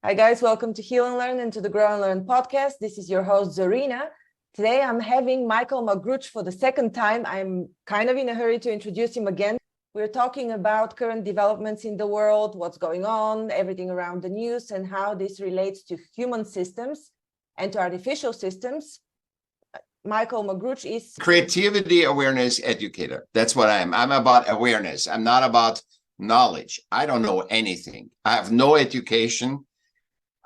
Hi guys, welcome to Heal and Learn and to the Grow and Learn podcast. This is your host Zarina. Today I'm having Michaell Magrutsche for the second time. I'm kind of in a hurry to introduce him again. We're talking about current developments in the world, what's going on, everything around the news, and how this relates to human systems and to artificial systems. Michaell Magrutsche is creativity awareness educator. That's what I am. I'm about awareness. I'm not about knowledge. I don't know anything. I have no education.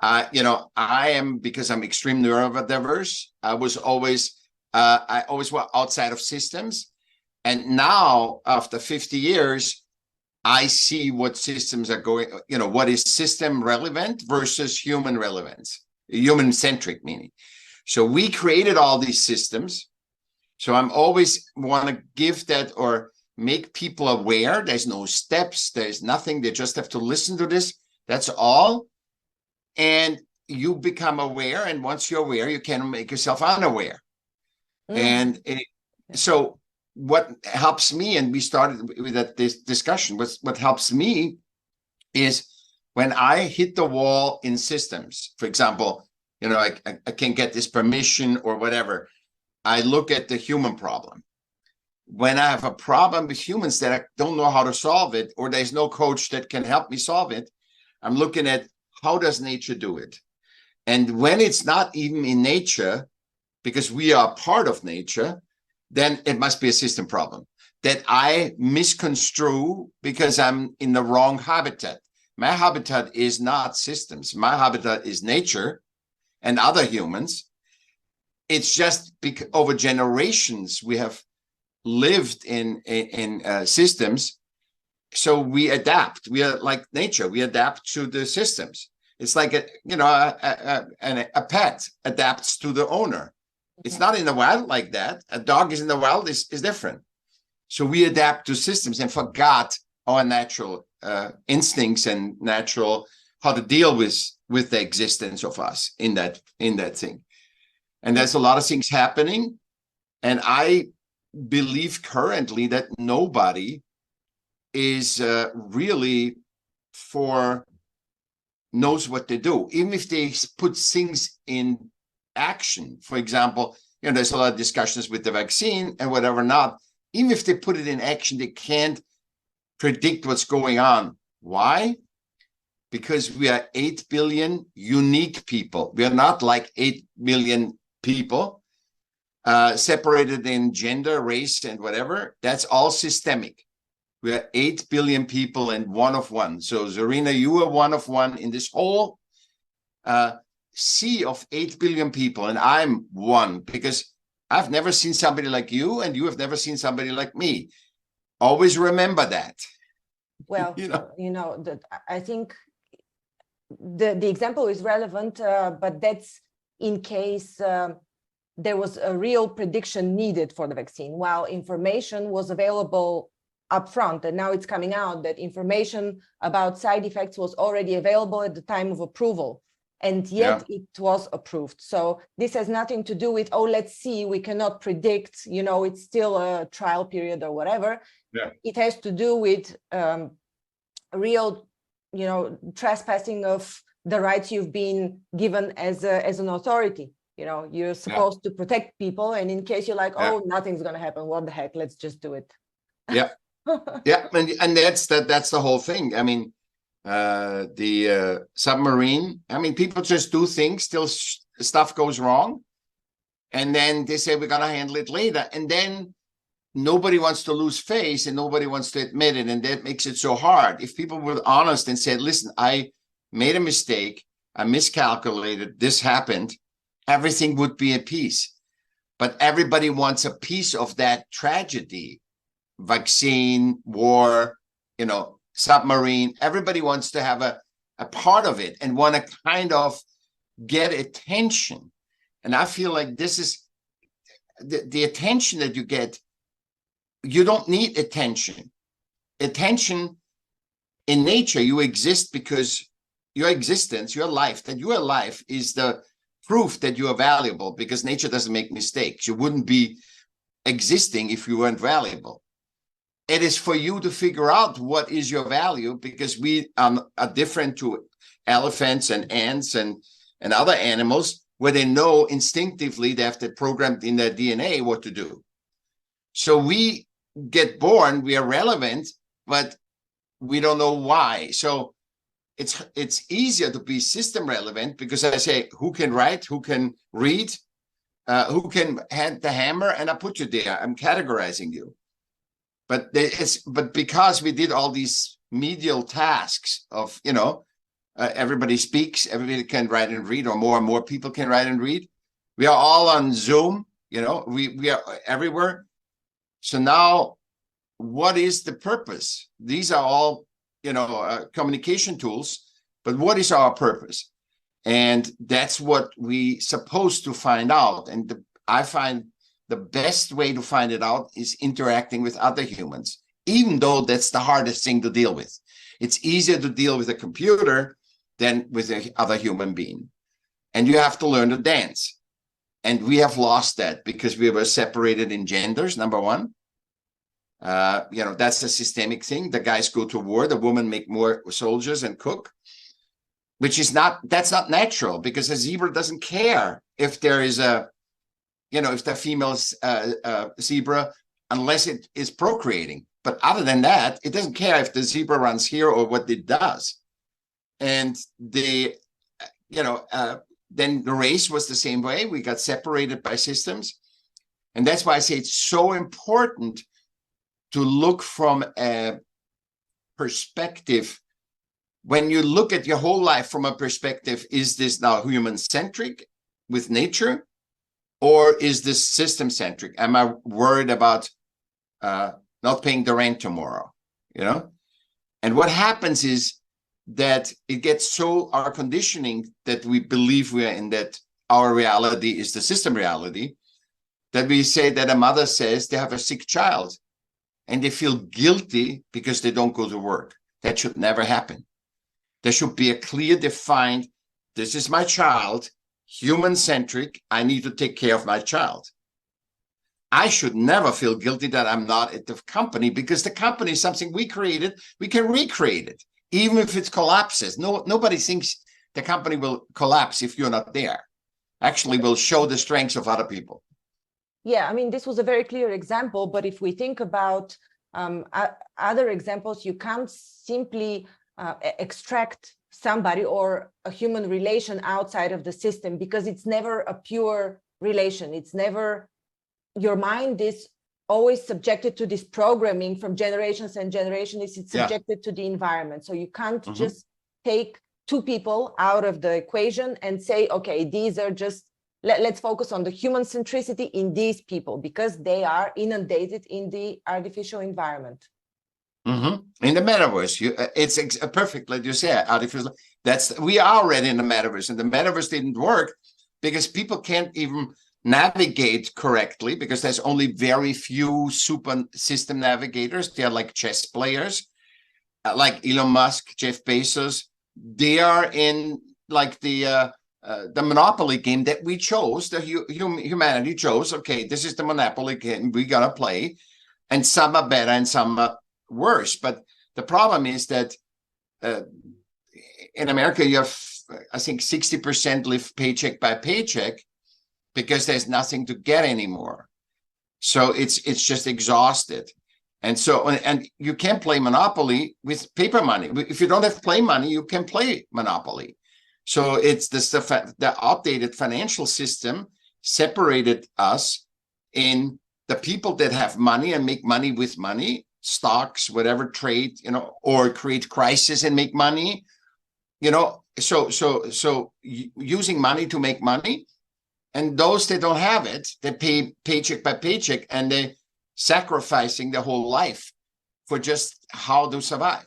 I am, because I'm extremely neurodiverse. I always was outside of systems. And now, after 50 years, I see what systems are going, what is system relevant versus human relevance, human-centric meaning. So we created all these systems. So I'm always want to give that or make people aware. There's no steps. There's nothing. They just have to listen to this. That's all. And you become aware. And once you're aware, you can make yourself unaware. And so what helps me, and we started with this discussion, what helps me is when I hit the wall in systems, for example, I can't get this permission or whatever, I look at the human problem. When I have a problem with humans that I don't know how to solve it, or there's no coach that can help me solve it, I'm looking at how does nature do it? And when it's not even in nature, because we are part of nature, then it must be a system problem that I misconstrue because I'm in the wrong habitat. My habitat is not systems. My habitat is nature and other humans. It's just because over generations we have lived in systems, so we adapt. We are like nature. We adapt to the systems. It's like a pet adapts to the owner. It's not in the wild like that. A dog is in the wild is different. So we adapt to systems and forgot our natural instincts and natural how to deal with the existence of us in that thing. And there's a lot of things happening. And I believe currently that nobody is really knows what to do. Even if they put things in action, for example, there's a lot of discussions with the vaccine and whatever not. Even if they put it in action, they can't predict what's going on. Why? Because we are 8 billion unique people. We are not like 8 million people separated in gender, race, and whatever. That's all systemic. We are 8 billion people and one of one. So Zarina, you are one of one in this whole sea of 8 billion people. And I'm one because I've never seen somebody like you and you have never seen somebody like me. Always remember that. Well, I think the example is relevant, but that's in case there was a real prediction needed for the vaccine, while information was available upfront, and now it's coming out that information about side effects was already available at the time of approval, and yet it was approved. So this has nothing to do with, oh, let's see, we cannot predict, it's still a trial period or whatever. It has to do with real, trespassing of the rights you've been given as an authority. You're supposed to protect people, and in case you're like, oh, nothing's going to happen, what the heck, let's just do it. And that's the whole thing. I mean, the submarine, people just do things till stuff goes wrong, and then they say we're gonna handle it later, and then nobody wants to lose face and nobody wants to admit it, and that makes it so hard. If people were honest and said, listen, I made a mistake, I miscalculated, this happened, everything would be at peace. But everybody wants a piece of that tragedy. Vaccine, war, submarine, everybody wants to have a part of it and want to kind of get attention. And I feel like this is the attention that you get. You don't need attention. Attention in nature, you exist because your existence, your life, that you are alive is the proof that you are valuable, because nature doesn't make mistakes. You wouldn't be existing if you weren't valuable. It is for you to figure out what is your value, because we are different to elephants and ants and other animals, where they know instinctively, they have that programmed in their DNA what to do. So we get born, we are relevant, but we don't know why. So it's easier to be system relevant, because I say, who can write, who can read, who can hand the hammer, and I put you there. I'm categorizing you. But because we did all these medial tasks of, everybody speaks, everybody can write and read, or more and more people can write and read. We are all on Zoom, we are everywhere. So now, what is the purpose? These are all, communication tools, but what is our purpose? And that's what we supposed to find out. And I find the best way to find it out is interacting with other humans, even though that's the hardest thing to deal with. It's easier to deal with a computer than with another human being. And you have to learn to dance. And we have lost that because we were separated in genders, number one. That's a systemic thing. The guys go to war, the women make more soldiers and cook, that's not natural, because a zebra doesn't care if there is if the female zebra, unless it is procreating. But other than that, it doesn't care if the zebra runs here or what it does. And then the race was the same way. We got separated by systems. And that's why I say it's so important to look from a perspective. When you look at your whole life from a perspective, is this now human-centric with nature, or is this system-centric? Am I worried about not paying the rent tomorrow? And what happens is that it gets so our conditioning that we believe we are in, that our reality is the system reality, that we say that a mother says they have a sick child and they feel guilty because they don't go to work. That should never happen. There should be a clear defined, this is my child, human-centric, I need to take care of my child. I should never feel guilty that I'm not at the company, because the company is something we created. We can recreate it, even if it collapses. Nobody thinks the company will collapse if you're not there. Actually, will show the strengths of other people. Yeah, I mean, this was a very clear example, but if we think about other examples, you can't simply extract somebody or a human relation outside of the system, because it's never a pure relation. It's never, your mind is always subjected to this programming from generations and generations. It's subjected to the environment. So you can't just take two people out of the equation and say, okay, these are just, let's focus on the human centricity in these people, because they are inundated in the artificial environment. In the metaverse, it's perfect, like you said, artificial. We are already in the metaverse, and the metaverse didn't work because people can't even navigate correctly, because there's only very few super system navigators. They're like chess players, like Elon Musk, Jeff Bezos. They are in like the monopoly game that we chose, the humanity chose. Okay, this is the monopoly game we gotta play, and some are better and some are worse. But the problem is that in America, you have, I think, 60% live paycheck by paycheck, because there's nothing to get anymore. So it's just exhausted. And so, and you can't play Monopoly with paper money. If you don't have play money, you can play Monopoly. So it's the outdated financial system separated us in the people that have money and make money with money, stocks, whatever, trade, or create crisis and make money, so using money to make money. And those that don't have it, they pay paycheck by paycheck, and they're sacrificing their whole life for just how to survive.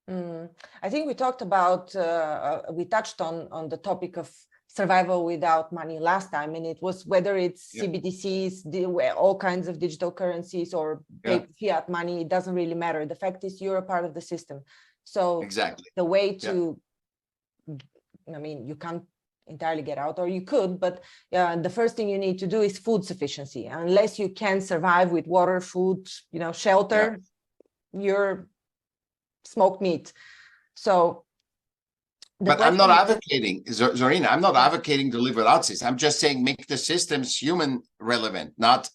I think we talked about, we touched on the topic of survival without money last time, and it was whether it's CBDCs, all kinds of digital currencies, or fiat money, it doesn't really matter. The fact is you're a part of the system. So exactly the way to, I mean, you can't entirely get out, or you could, but the first thing you need to do is food sufficiency. Unless you can survive with water, food, shelter, you're smoked meat. So But I'm not advocating, Zorina, I'm not advocating to live without systems. I'm just saying make the systems human relevant, not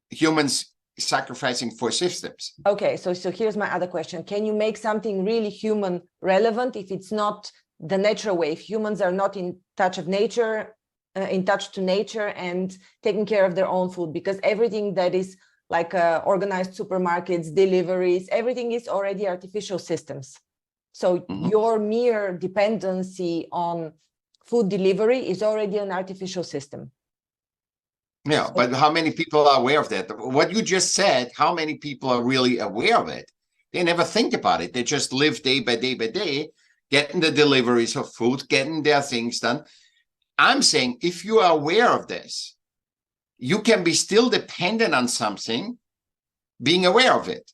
humans sacrificing for systems. Okay, so here's my other question. Can you make something really human relevant if it's not the natural way? If humans are not in touch of nature, in touch to nature and taking care of their own food, because everything that is like organized supermarkets, deliveries, everything is already artificial systems. So your mere dependency on food delivery is already an artificial system. Yeah, but how many people are aware of that? What you just said, how many people are really aware of it? They never think about it. They just live day by day by day, getting the deliveries of food, getting their things done. I'm saying if you are aware of this, you can be still dependent on something, being aware of it.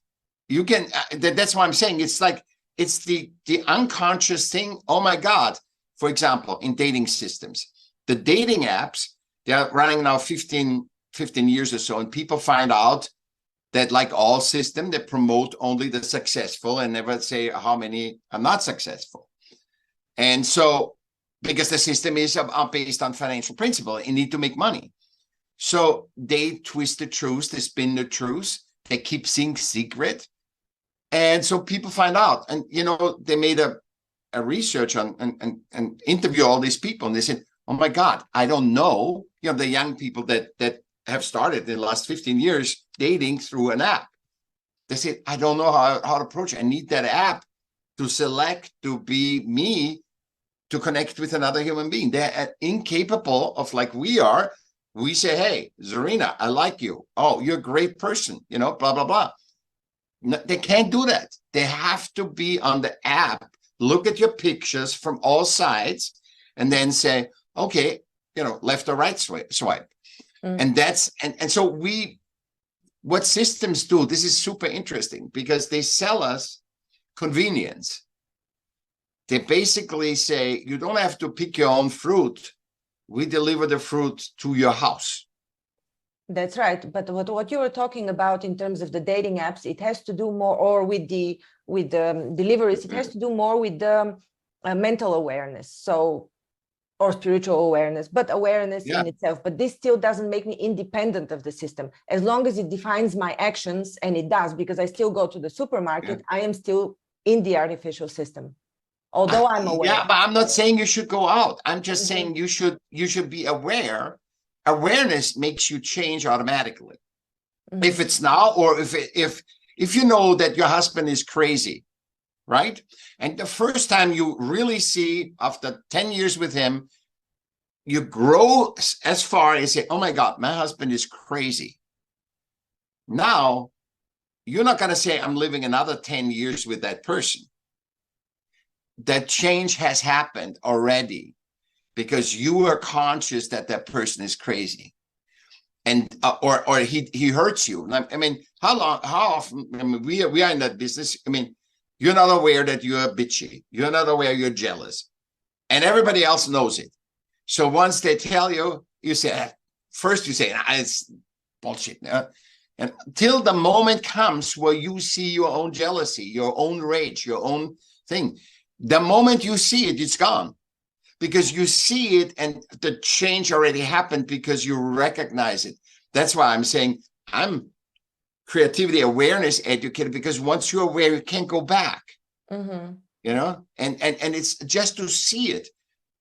You can, that's why I'm saying it's like, it's the unconscious thing. Oh my God. For example, in dating systems, the dating apps, they're running now 15 years or so, and people find out that like all systems, they promote only the successful and never say how many are not successful. And so, because the system is based on financial principle, you need to make money. So they twist the truth, they spin the truth, they keep things secret. And so people find out. And, you know, they made a research on and interview all these people, and they said, oh my God, I don't know. You know, the young people that have started in the last 15 years dating through an app. They said, I don't know how to approach it. I need that app to select to be me, to connect with another human being. They're incapable of, like we are. We say, hey, Zorina, I like you. Oh, you're a great person, you know, blah, blah, blah. No, they can't do that. They have to be on the app, look at your pictures from all sides, and then say, okay, you know, left or right swipe. And that's, and so what systems do, this is super interesting because they sell us convenience. They basically say, you don't have to pick your own fruit. We deliver the fruit to your house. That's right. But what you were talking about in terms of the dating apps, it has to do more, or with the deliveries, it has to do more with the mental awareness. So, or spiritual awareness, but awareness in itself. But this still doesn't make me independent of the system. As long as it defines my actions, and it does, because I still go to the supermarket, I am still in the artificial system, although I'm aware. Yeah, but I'm not saying you should go out. I'm just saying you should be aware. Awareness makes you change automatically. If it's now, or if you know that your husband is crazy, right? And the first time you really see, after 10 years with him, you grow as far as say, oh my God, my husband is crazy. Now, you're not going to say, I'm living another 10 years with that person. That change has happened already because you are conscious that that person is crazy. And or he hurts you. I mean, how often, I mean, we are in that business. I mean, you're not aware that you're bitchy. You're not aware you're jealous. And everybody else knows it. So once they tell you, you say, first you say, it's bullshit. And until the moment comes where you see your own jealousy, your own rage, your own thing. The moment you see it, it's gone. Because you see it and the change already happened because you recognize it. That's why I'm saying I'm creativity awareness educator, because once you're aware, you can't go back. You know, and it's just to see it.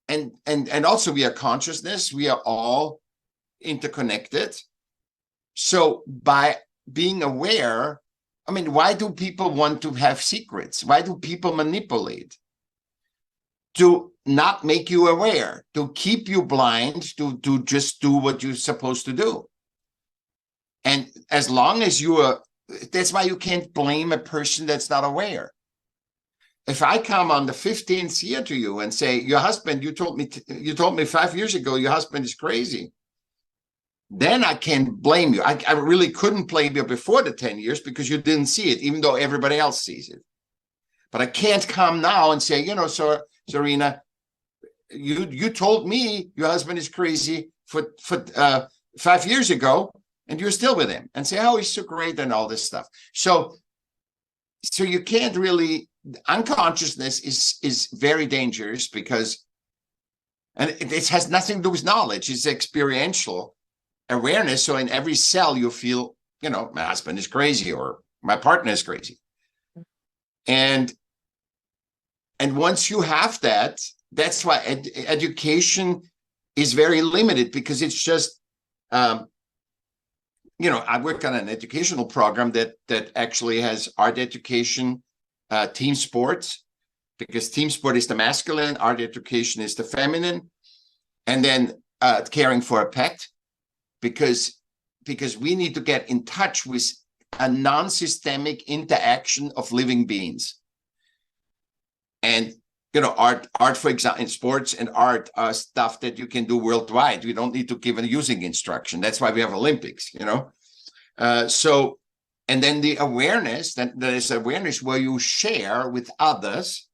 And also we are consciousness, we are all interconnected. So by being aware, I mean, why do people want to have secrets? Why do people manipulate? To not make you aware, to keep you blind, to just do what you're supposed to do. And as long as you are, that's why you can't blame a person that's not aware. If I come on the 15th year to you and say, your husband, you told me 5 years ago, your husband is crazy, then I can blame you. I really couldn't blame you before the 10 years because you didn't see it, even though everybody else sees it. But I can't come now and say, you know, so Zorina, you told me your husband is crazy for 5 years ago, and you're still with him, and say, oh, he's so great and all this stuff. So you can't really unconsciousness is very dangerous because, and it has nothing to do with knowledge. It's experiential awareness. So in every cell you feel, my husband is crazy or my partner is crazy. And once you have that, that's why education is very limited, because it's just, I work on an educational program that actually has art education, team sports, because team sport is the masculine, art education is the feminine, and then caring for a pet, because we need to get in touch with a non-systemic interaction of living beings. And art, for example, in sports and art are stuff that you can do worldwide. We don't need to give a using instruction. That's why we have Olympics, So, and then the awareness, that there is awareness where you share with others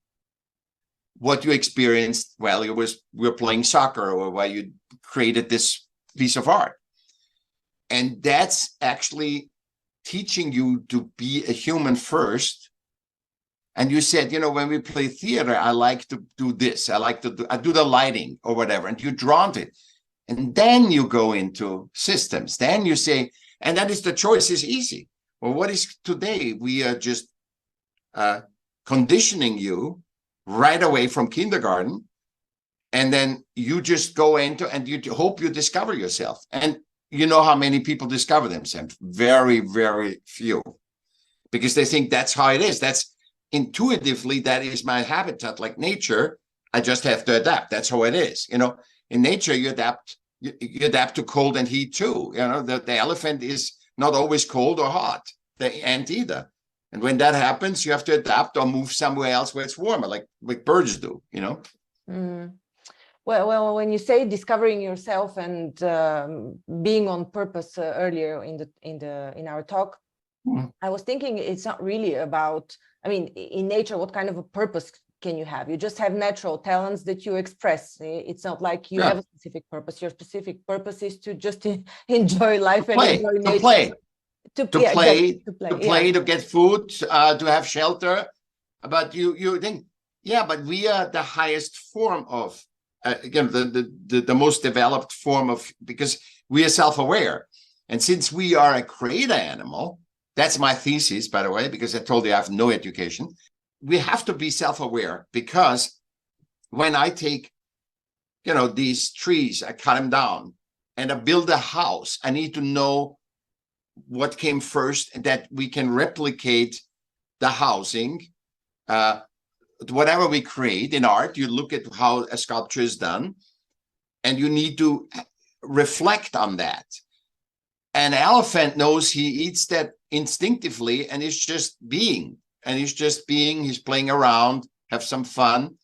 what you experienced while you were playing soccer, or while you created this piece of art. And that's actually teaching you to be a human first. And you said, when we play theater, I like to do this. I do the lighting or whatever. And you're drawn to it. And then you go into systems. Then you say, and that is, the choice is easy. Well, what is today? We are just conditioning you right away from kindergarten. And then you just go into, and you hope you discover yourself. And you know how many people discover themselves? Very, very few. Because they think that's how it is. That's intuitively, that is my habitat, like nature. I just have to adapt. That's how it is. In nature, you adapt. You adapt to cold and heat too. The elephant is not always cold or hot. The ant either. And when that happens, you have to adapt or move somewhere else where it's warmer, like birds do. Mm. Well, when you say discovering yourself and being on purpose earlier in our talk, I was thinking it's not really about, in nature, what kind of a purpose can you have? You just have natural talents that you express. It's not like you have a specific purpose. Your specific purpose is to just enjoy life and enjoy nature. To play, to get food, to have shelter. But you think, but we are the highest form of, the most developed form of, because we are self-aware. And since we are a creator animal, that's my thesis, by the way, because I told you I have no education. We have to be self-aware, because when I take, these trees, I cut them down and I build a house, I need to know what came first, that we can replicate the housing. Whatever we create in art, you look at how a sculpture is done, and you need to reflect on that. An elephant knows he eats that instinctively, and is just being. And he's playing around, have some fun,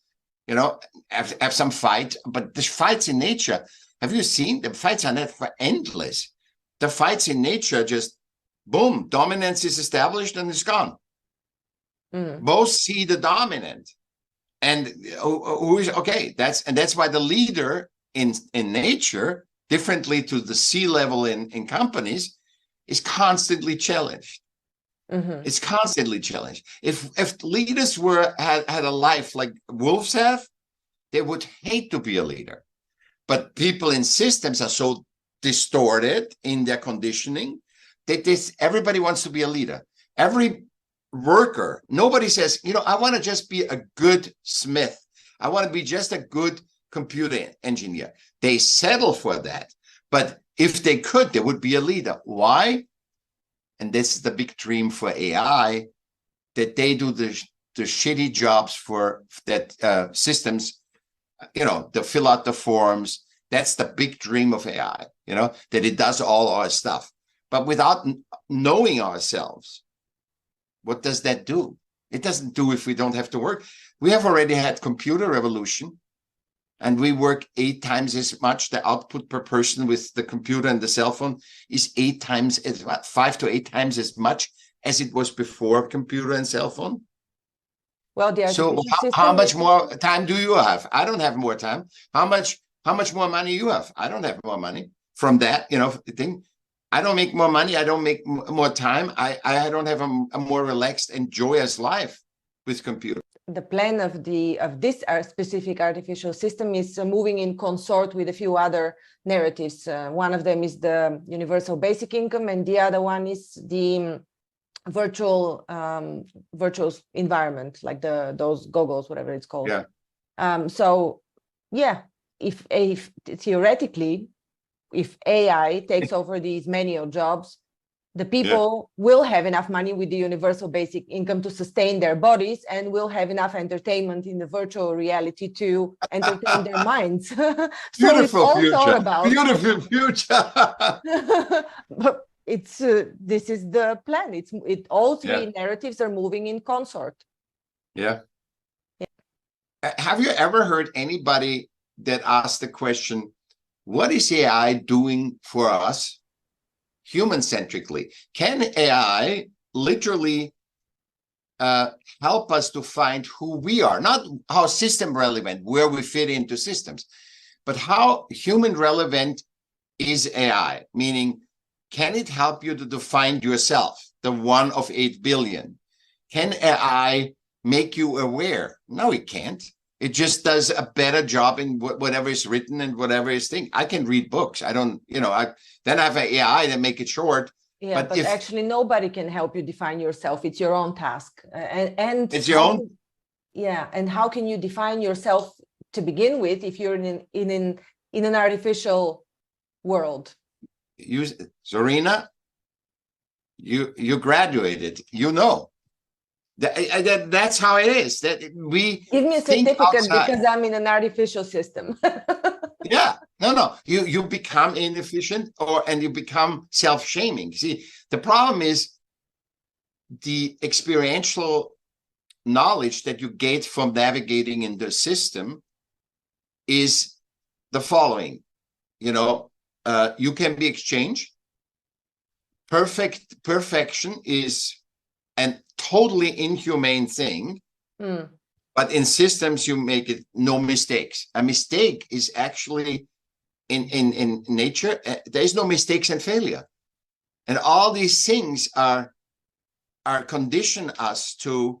have some fight. But the fights in nature, have you seen? The fights are not endless. The fights in nature just, boom, dominance is established and it's gone. Both see the dominant, and who is okay. That's why the leader in nature, differently to the C-level in companies, is constantly challenged. It's constantly challenged. If leaders had a life like wolves have, they would hate to be a leader. But people in systems are so distorted in their conditioning that everybody wants to be a leader. Every worker, nobody says, I want to just be a good smith. I want to be just a good computer engineer. They settle for that. But if they could, they would be a leader. Why? And this is the big dream for AI, that they do the shitty jobs for that systems, to fill out the forms. That's the big dream of AI, that it does all our stuff. But without knowing ourselves, what does that do? It doesn't do if we don't have to work. We have already had computer revolution, and we work 8 times as much. The output per person with the computer and the cell phone is 5 to 8 times as much as it was before computer and cell phone. Well, so how much more time do you have? I don't have more time. How much more money you have? I don't have more money from that, thing. I don't make more money. I don't make more time. I don't have a more relaxed and joyous life. with computer. The plan of this specific artificial system is moving in consort with a few other narratives. One of them is the universal basic income, and the other one is the virtual environment, like those goggles, whatever it's called. Yeah. So yeah, if theoretically, if AI takes over these menial jobs, the people will have enough money with the universal basic income to sustain their bodies, and will have enough entertainment in the virtual reality to entertain their minds. So Beautiful it's all future. thought about. Beautiful future. But it's this is the plan. All three narratives are moving in consort. Yeah. Have you ever heard anybody that asked the question, what is AI doing for us human-centrically? Can AI literally help us to find who we are? Not how system relevant, where we fit into systems, but how human relevant is AI? Meaning, can it help you to define yourself, the one of 8 billion? Can AI make you aware? No, it can't. It just does a better job in whatever is written and whatever is thing. I can read books. I don't, then I have an AI that make it short. Yeah, but actually nobody can help you define yourself. It's your own task. And it's your own. Yeah. And how can you define yourself to begin with if you're in an artificial world? Zorina, you graduated, that's how it is. That we give me a certificate because I'm in an artificial system. Yeah, no. You become inefficient, and you become self-shaming. See, the problem is the experiential knowledge that you get from navigating in the system is the following. You can be exchanged. Perfection is a totally inhumane thing. But in systems, you make it no mistakes. A mistake is actually in nature, there is no mistakes and failure. And all these things are condition us to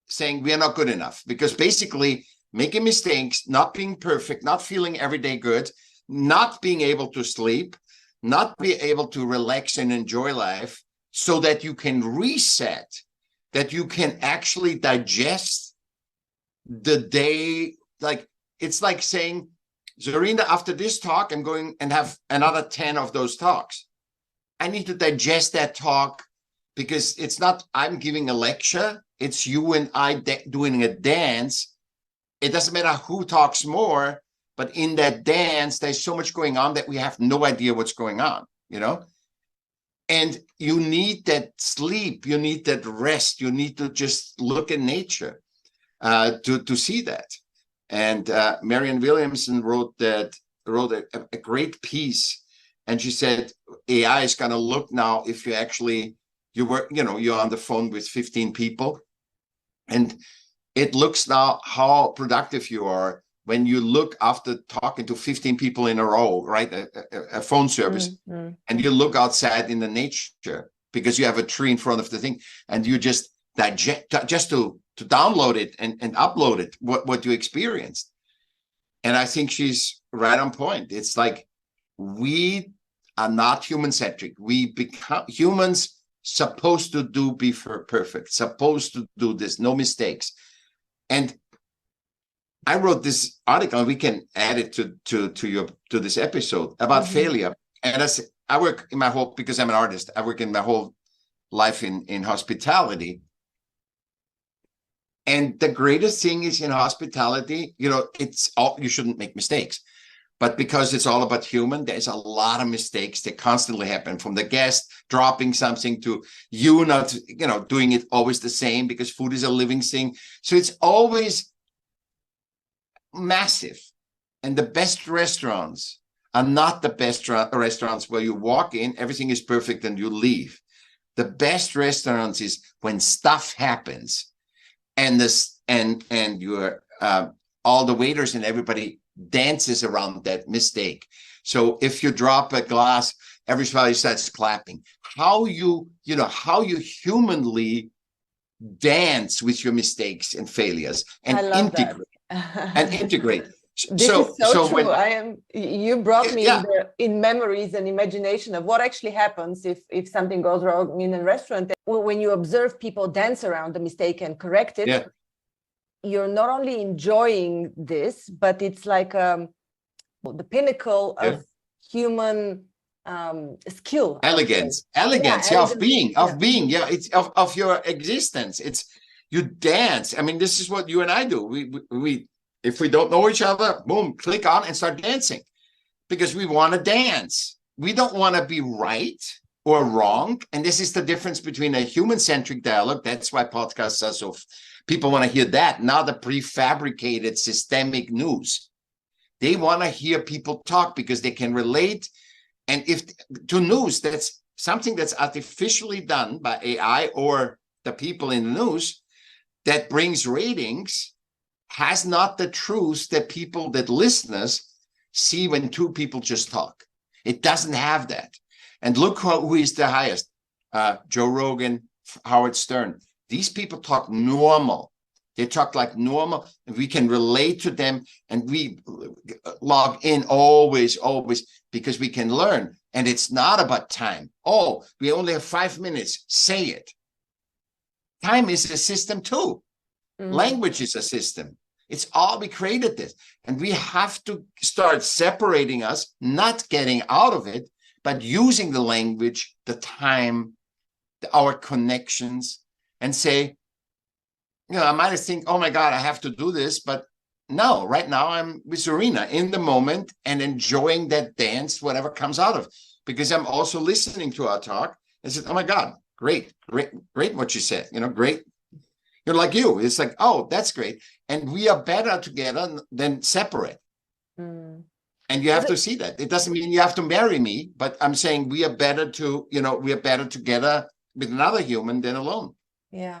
saying we are not good enough, because basically making mistakes, not being perfect, not feeling every day good, not being able to sleep, not be able to relax and enjoy life so that you can reset, that you can actually digest the day. Like, it's like saying, Zorina, after this talk, I'm going and have another 10 of those talks. I need to digest that talk, because it's not I'm giving a lecture, it's you and I doing a dance. It doesn't matter who talks more, but in that dance, there's so much going on that we have no idea what's going on, And you need that sleep, you need that rest, you need to just look at nature to see that. And Marianne Williamson wrote a great piece, and she said AI is going to look now, if you actually you're on the phone with 15 people, and it looks now how productive you are when you look after talking to 15 people in a row, right? A phone service, and you look outside in the nature because you have a tree in front of the thing, and you just digest, just to download it and upload it, what you experienced. And I think she's right on point. It's like, we are not human-centric. We become humans supposed to be perfect, supposed to do this, no mistakes. And I wrote this article, and we can add it to this episode about failure. And I work in my whole, because I'm an artist, I work in my whole life in hospitality. And the greatest thing is in hospitality, it's all, you shouldn't make mistakes. But because it's all about human, there's a lot of mistakes that constantly happen, from the guest dropping something to you not, doing it always the same, because food is a living thing. So it's always massive. And the best restaurants are not the best restaurants where you walk in, everything is perfect, and you leave. The best restaurants is when stuff happens, and you're all the waiters and everybody dances around that mistake. So if you drop a glass, everybody starts clapping. How you humanly dance with your mistakes and failures and integrate and integrate. This is so true. You brought me in memories and imagination of what actually happens if something goes wrong in a restaurant. When you observe people dance around the mistake and correct it, you're not only enjoying this, but it's like the pinnacle of human skill, elegance of being, it's of your existence. It's you dance. I mean, this is what you and I do. We if we don't know each other, boom, click on and start dancing, because we want to dance. We don't want to be right or wrong. And this is the difference between a human-centric dialogue. That's why podcasts are so, people want to hear that, not the prefabricated systemic news. They want to hear people talk because they can relate. And if to news, that's something that's artificially done by AI or the people in the news that brings ratings, has not the truth that people, that listeners see when two people just talk. It doesn't have that. And look who is the highest. Joe Rogan, Howard Stern. These people talk normal. They talk like normal, and we can relate to them, and we log in always, because we can learn. And it's not about time. Oh, we only have 5 minutes. Say it. Time is a system too. Language is a system. It's all, we created this. And we have to start separating us, not getting out of it, but using the language, the time, our connections, and say, I might think, oh my God, I have to do this. But no, right now I'm with Serena in the moment and enjoying that dance, whatever comes out of it. Because I'm also listening to our talk and said, oh my God, great what you said, great. Like you, it's like, oh, that's great. And we are better together than separate. And you have to see that. It doesn't mean you have to marry me, but I'm saying we are better we are better together with another human than alone. Yeah.